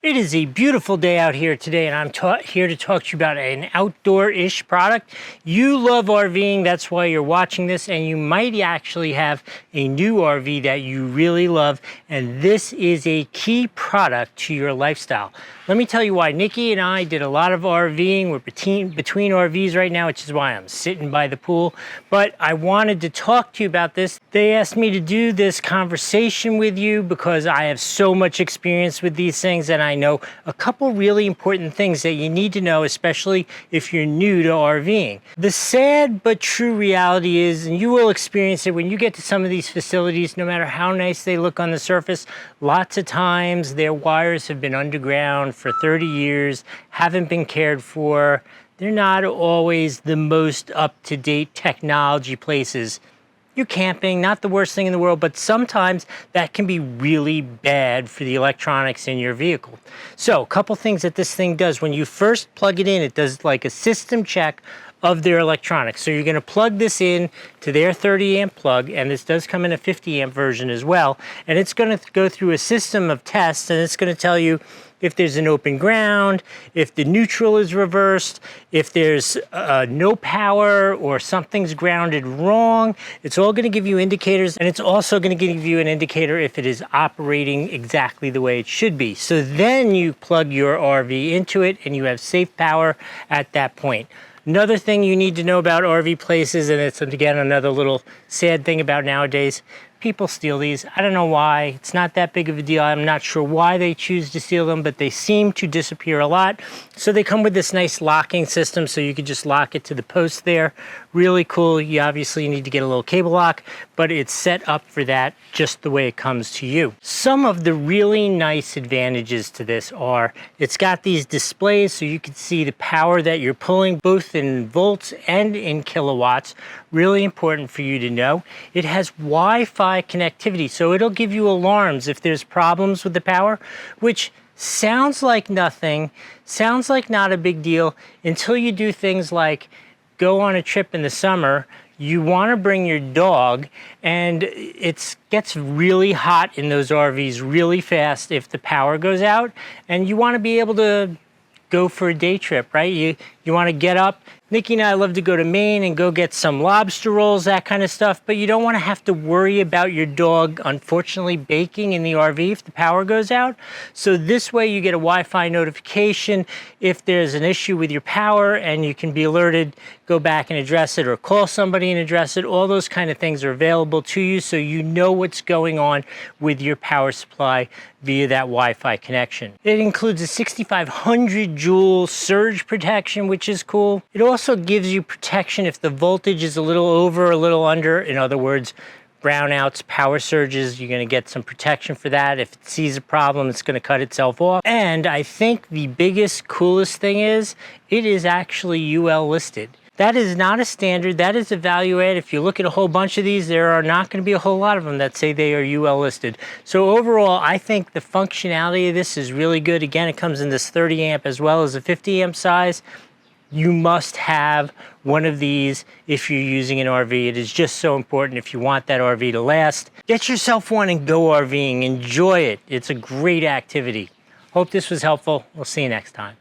It is a beautiful day out here today, and I'm here to talk to you about an outdoor-ish product. You love RVing, that's why you're watching this, and you might actually have a new RV that you really love, and this is a key product to your lifestyle. Let me tell you why. Nikki and I did a lot of RVing. We're between RVs right now, which is why I'm sitting by the pool, but I wanted to talk to you about this. They asked me to do this conversation with you because I have so much experience with these things, and I know a couple really important things that you need to know, especially if you're new to RVing. The sad but true reality is, and you will experience it when you get to some of these facilities, no matter how nice they look on the surface, lots of times their wires have been underground for 30 years, haven't been cared for. They're not always the most up-to-date technology places. You're camping, not the worst thing in the world, but sometimes that can be really bad for the electronics in your vehicle. So a couple things that this thing does. When you first plug it in, it does like a system check of their electronics. So you're going to plug this in to their 30 amp plug, and this does come in a 50 amp version as well, and it's going to go through a system of tests, and it's going to tell you if there's an open ground, if the neutral is reversed, if there's no power or something's grounded wrong. It's all going to give you indicators, and it's also going to give you an indicator if it is operating exactly the way it should be. So then you plug your RV into it and you have safe power at that point. Another thing you need to know about RV places, and it's again another little sad thing about nowadays, people steal these. I don't know why. It's not that big of a deal. I'm not sure why they choose to steal them, but they seem to disappear a lot. So they come with this nice locking system, so you could just lock it to the post there. Really cool. You obviously need to get a little cable lock, but it's set up for that just the way it comes to you. Some of the really nice advantages to this are it's got these displays so you can see the power that you're pulling both in volts and in kilowatts. Really important for you to know. It has Wi-Fi connectivity, so it'll give you alarms if there's problems with the power, which sounds like nothing, sounds like not a big deal until you do things like go on a trip in the summer. You want to bring your dog, and it gets really hot in those RVs really fast if the power goes out, and you want to be able to go for a day trip, right? You want to get up. Nikki and I love to go to Maine and go get some lobster rolls, that kind of stuff, but you don't want to have to worry about your dog, unfortunately, baking in the RV if the power goes out. So this way you get a Wi-Fi notification if there's an issue with your power, and you can be alerted, go back and address it, or call somebody and address it. All those kind of things are available to you, so you know what's going on with your power supply via that Wi-Fi connection. It includes a 6,500 joule surge protection, which is cool. It also gives you protection if the voltage is a little over, a little under. In other words, brownouts, power surges, you're going to get some protection for that. If it sees a problem, it's going to cut itself off. And I think the biggest, coolest thing is it is actually UL listed. That is not a standard, that is a value add. If you look at a whole bunch of these, there are not going to be a whole lot of them that say they are UL listed. So overall, I think the functionality of this is really good. Again, it comes in this 30 amp as well as a 50 amp size. You must have one of these if you're using an RV. It is just so important if you want that RV to last. Get yourself one and go RVing. Enjoy it. It's a great activity. Hope this was helpful. We'll see you next time.